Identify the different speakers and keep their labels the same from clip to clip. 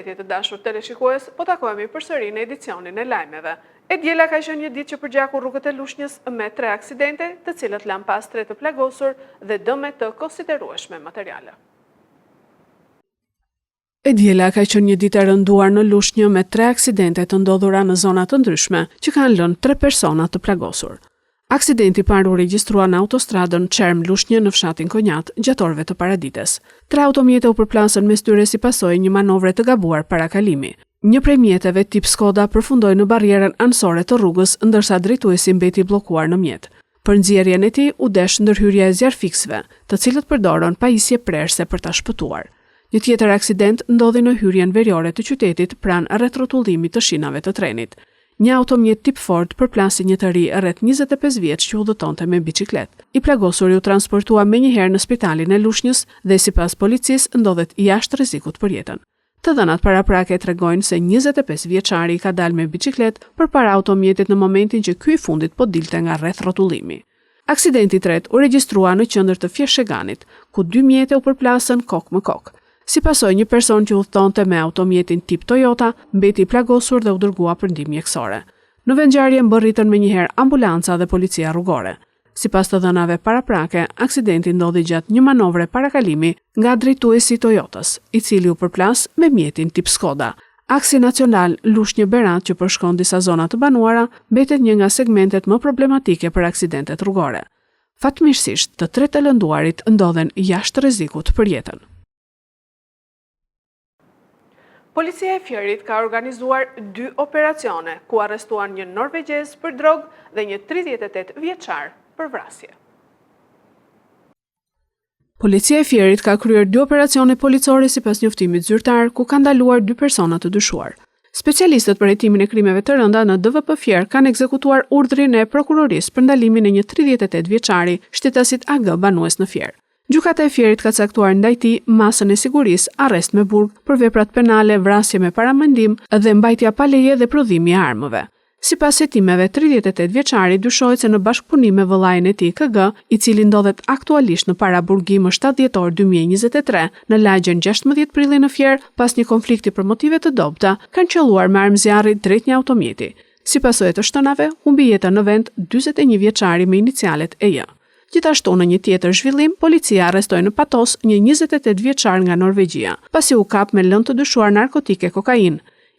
Speaker 1: Përshëndetje të dashur teleshikues, po takohemi përsëri në edicionin e lajmeve. E djela ka qenë një ditë që përgjaku rrugët e Lushnjës me 3 aksidente, të cilët lanë pas 3 të plagosur dhe dëme të konsiderueshme materiale. E djela ka qenë një ditë e rënduar në Lushnjë me 3 aksidente të ndodhura në zona të ndryshme, që kanë lënë 3 persona të plagosur. Aksidenti parë u regjistrua në autostradën Çerm-Lushnjë në fshatin Konjat, gjatë orëve të paradites. 3 automjete u përplasën mes tyre si pasojë një manovre të gabuar parakalimi. Një prej mjeteve tip Skoda përfundoi në barrierën anësore të rrugës, ndërsa drejtuesi mbeti bllokuar në mjet. Për nxjerrjen e tij u desh ndërhyrja e zjarrfiksëve, të cilët përdorën pajisje prerëse për ta shpëtuar. Një tjetër aksident ndodhi në hyrjen veriore të qytetit pranë rrethotullimit të shinave të trenit. Një automjet tip Ford përplasi një të ri rreth 25 vjeç që udhëtonte me biçikletë. I plagosuri u transportua menjëherë në spitalin e Lushnjës dhe sipas policisë ndodhet jashtë rrezikut për jetën. Të dhënat paraprake tregojnë se 25 vjeçari ka dalë me biçikletë përpara automjetit në momentin që ky i fundit po dilte nga rrethrotullimi. Aksidenti i tretë u regjistrua në qendër të Fjesheganit, ku 2 mjete u përplasën kokë më kokë. Si pasojë, një person që udhëtonte me automjetin tip Toyota mbeti i plagosur dhe u dërgua për ndihmë mjekësore. Në vendngjarje mbërritën menjëherë ambulanca dhe policia rrugore. Sipas të dhënave paraprake, aksidenti ndodhi gjatë një manovre parakalimi nga drejtuesi i Toyotës, i cili u përplas me mjetin tip Skoda. Aksi nacional Lushnjë-Berat, që përshkon disa zona të banuara, mbetet një nga segmentet më problematike për aksidentet rrugore. Fatmirësisht, të 3 të lënduarit ndodhen jashtë rrezikut për jetën. Policia e Fierit ka organizuar 2 operacione, ku arrestuan një norvegjez për drogë dhe një 38 vjeçar për vrasje. Policia e Fierit ka kryer 2 operacione policore sipas njoftimit zyrtar, ku ka ndaluar 2 persona të dyshuar. Specialistët për hetimin e krimeve të rënda në DVP Fier kanë ekzekutuar urdhrin e prokurorisë për ndalimin e një 38 vjeçari, shtetasit AG banues në Fier. Gjykata e Fierit ka caktuar ndaj tij masën e sigurisë, arrest me burg për veprat penale, vrasje me paramendim dhe mbajtja pa leje dhe prodhimi i armëve. Sipas hetimeve, 38 vjeçari dyshohet se në bashkëpunim me vëllain e tij KG, i cili ndodhet aktualisht në paraburgim më 7 dhjetor 2023 në lagjen 16 prilli në Fier, pas një konflikti për motive të dobta, kanë qelluar me armë zjarri drejt një automjeti. Si pasojë të shtonave, humbi jetën në vend 41 vjeçari me inicialet EJ. Gjithashtu në një tjetër zhvillim, policia arrestoi në Patos një 28 vjeçar nga Norvegjia, pasi u kap me lëndë të dyshuar narkotike kokainë.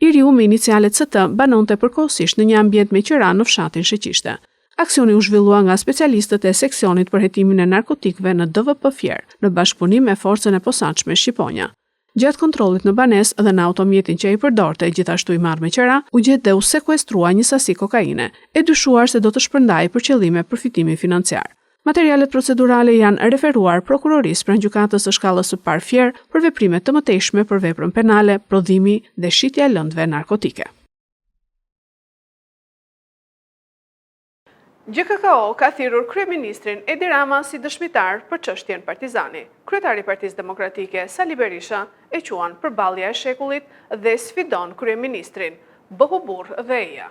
Speaker 1: I riu me inicialet ST banonte përkohësisht në një ambient me qira në fshatin Sheqishte. Aksioni u zhvillua nga specialistët e seksionit për hetimin e narkotikëve në DVP Fier, në bashkëpunim me forcën e posaçme Shqiponja. Gjatë kontrollit në banesë dhe në automjetin që ai përdorte, gjithashtu i marrë me qira, u gjet dhe u sekuestrua një sasi kokaine, e dyshuar se do të shpërndajë për qëllime përfitimi financiar. Materialet procedurale janë referuar prokurorisë pranë gjykatës së shkallës së parë Fier për veprime të mëtejshme për veprën penale, prodhimi dhe shitja e lëndëve narkotike. GKKO ka thirrur kryeministrin Edi Rama si dëshmitar për çështjen Partizani. Kryetari i Partisë Demokratike Sali Berisha e quan përballja e shekullit dhe sfidon kryeministrin, bëhu burr dhe eja.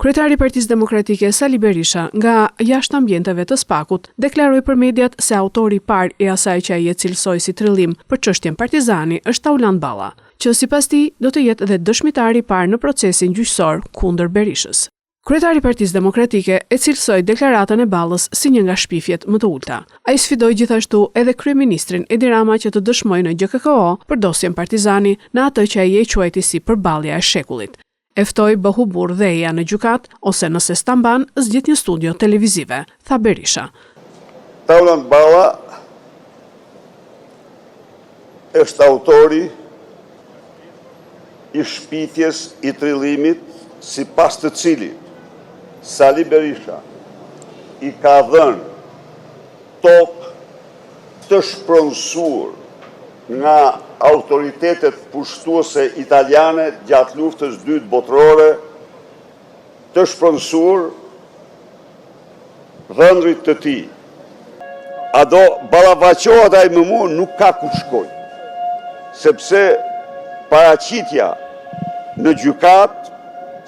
Speaker 1: Kryetari i Partisë Demokratike Sali Berisha, nga jashtë ambienteve të Spakut, deklaroi për mediat se autori i parë i asaj që ai e cilësoi si trillim për çështjen Partizani është Tauland Balla, që sipas tij do të jetë edhe dëshmitari i parë në procesin gjyqësor kundër Berishës. Kryetari i Partisë Demokratike e cilësoi deklaratën e Ballës si një nga shpifjet më të ulta. Ai sfidoi gjithashtu edhe kryeministrin Edi Rama që të dëshmojë në GKKO për dosjen Partizani në atë që ai e quajti si përballja e shekullit. Eftoi bëhu burr dhe eja në gjykat, ose nëse s'ta mban, zgjidh një studio televizive, tha Berisha.
Speaker 2: Tauland Balla është autori i shpifjes i trillimit, sipas të cilit Sali Berisha i ka dhënë tokë të shpronësuar nga autoritetet pushtuese italiane gjatë luftës së dytë botërore, të shpronësuar dhëndrit të tij. A do ballafaqohet ai me mua, nuk ka ku shkoj, sepse paraqitja në gjykat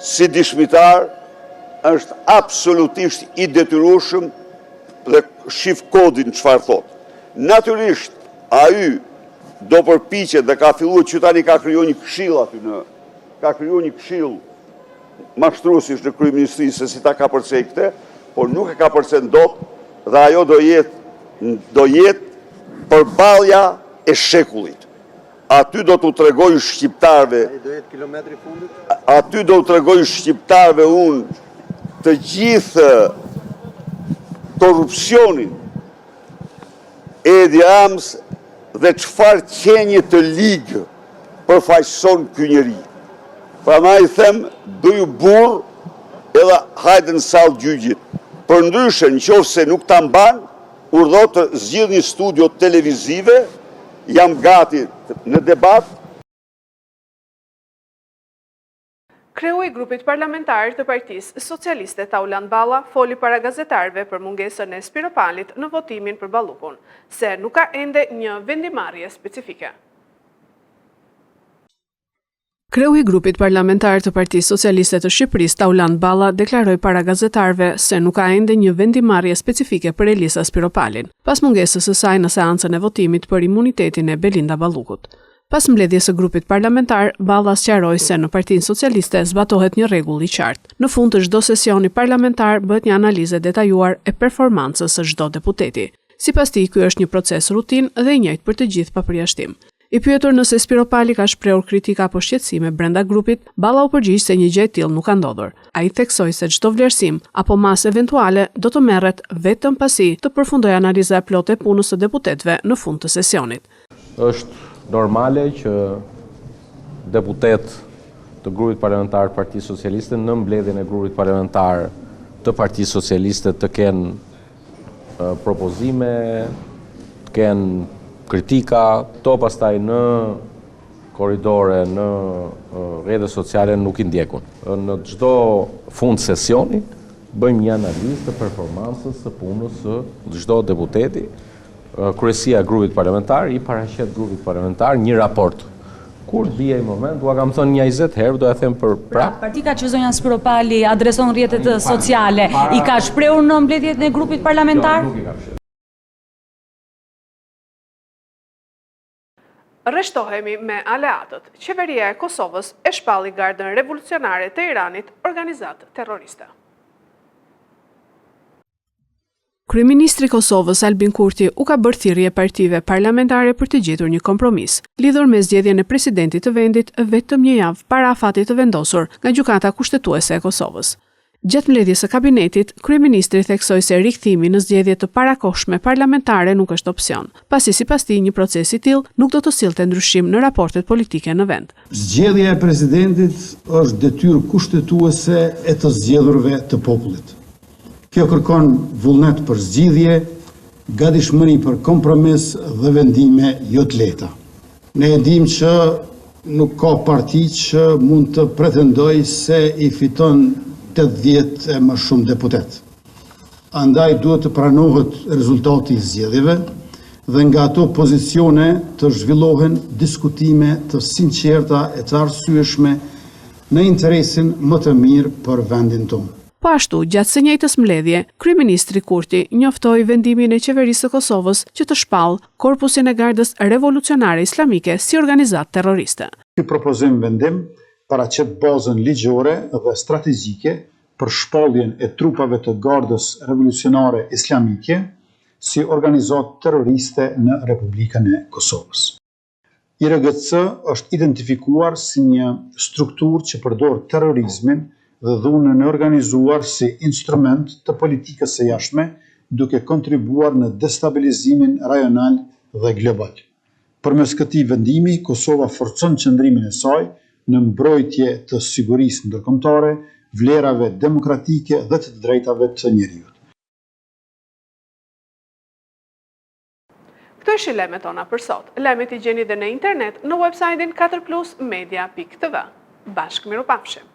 Speaker 2: si dëshmitar është absolutisht i detyrueshëm dhe shif kodin çfarë thot. Natyrisht, ai do përpiqet dhe ka filluar që tani ka krijuar një këshill aty ka krijuar një këshill mashtruesish në kryeministri se si ta ka përcej këtë, por nuk e ka përcej dot dhe ajo do jetë përballja e shekullit. Aty do t'u tregoj shqiptarëve.
Speaker 3: Do jetë kilometri fundit?
Speaker 2: Aty do t'u tregoj shqiptarëve unë të gjithë korrupsionin e Edi Ramës dhe çfarë qenje të ligë përfaqëson ky njeri. Prandaj them, bëju burr edhe hajde në sallë gjyqit. Përndryshe, nëse nuk ta mban, urdhë të zgjidhni studio televizive, jam gati në debat.
Speaker 1: Kreu i grupit parlamentar të Partisë Socialiste Tauland Balla foli para gazetarëve për mungesën e Spiropalit në votimin për Ballukun, se nuk ka ende një vendimarrje specifike. Kreu i grupit parlamentar të Partisë Socialiste të Shqipërisë Tauland Balla deklaroi para gazetarëve se nuk ka ende një vendimarrje specifike për Elisa Spiropalin, pas mungesës së saj në seancën e votimit për imunitetin e Belinda Ballukut. Pas mbledhjes së grupit parlamentar, Balla sqaroi se në Partinë Socialiste zbatohet një rregull i qartë. Në fund të çdo sesioni parlamentar bëhet një analizë detajuar e performancës së çdo deputeti. Sipas tij, ky është një proces rutinë dhe i njëjtë për të gjithë pa përjashtim. I pyetur nëse Spiropali ka shprehur kritika apo shqetësime brenda grupit, Balla u përgjigj se një gjë e tillë nuk ka ndodhur. Ai theksoi se çdo vlerësim apo masë eventuale do të merret vetëm pasi të përfundojë analiza e plotë e punës së deputetëve në fund të sesionit.
Speaker 4: Është normale që deputet të grupit parlamentar të Partisë Socialiste në mbledhjen e grupit parlamentar të Partisë Socialiste të kenë propozime, të kenë kritika, to pastaj në korridore, në rrjetet sociale nuk i ndjekun. Në çdo fund sesioni bëjmë një analizë të performancës së punës së çdo deputeti. Kryesia e grupit parlamentar i paraqet grupit parlamentar një raport. Kur bie i moment, dua kam thënë 20 herë, do ja them për prap.
Speaker 5: Partika që zonja Spiropali adreson rrjetet sociale, i ka shprehur në mbledhjet e grupit parlamentar?
Speaker 4: Nuk i ka shprehur.
Speaker 1: Rreshtohemi me aleatët. Qeveria e Kosovës e shpalli Gardën Revolucionare të Iranit, organizatë terroriste. Kryeministri i Kosovës Albin Kurti u ka bërë thirrje partive parlamentare për të gjetur një kompromis, lidhur me zgjedhjen e presidentit të vendit vetëm një javë para afatit të vendosur nga Gjykata Kushtetuese e Kosovës. Gjatë mbledhjes së kabinetit, kryeministri theksoi se rikthimi në zgjedhje të parakohshme parlamentare nuk është opsion, pasi sipas tij një proces i tillë nuk do të sillte ndryshim në raportet politike në vend.
Speaker 6: Zgjedhja e presidentit është detyrë kushtetuese e të zgjedhurve të popullit. Kjo kërkon vullnet për zgjidhje, gatishmëri për kompromis dhe vendime jo të lehta. Ne e dim që nuk ka parti që mund të pretendoj se i fiton 80 e më shumë deputet. Andaj duhet të pranohet rezultati i zgjedhjeve dhe nga ato pozicione të zhvillohen diskutime të sinqerta e të arsyeshme në interesin më të mirë për vendin tonë.
Speaker 1: Po ashtu, gjatë së njëjtës mbledhje, kryeministri Kurti njoftoi vendimin e qeverisë së Kosovës që të shpallë Korpusin e Gardës Revolucionare Islamike si organizatë terroriste.
Speaker 6: Ky propozim vendim paraqet bazën ligjore dhe strategjike për shpalljen e trupave të Gardës Revolucionare Islamike si organizatë terroriste në Republikën e Kosovës. IRGC është identifikuar si një strukturë që përdor terrorizmin dhe dhunën e organizuar si instrument të politikës së jashtme, duke kontribuar në destabilizimin rajonal dhe global. Përmes këtij vendimi, Kosova forcon qëndrimin e saj në mbrojtje të sigurisë ndërkombëtare, vlerave demokratike dhe të drejtave të njerëzit.
Speaker 1: Këto ishin lajmet tona për sot. Lajmet i gjeni dhe në internet në websajtin 4plusmedia.tv. Bashkë mirupafshim.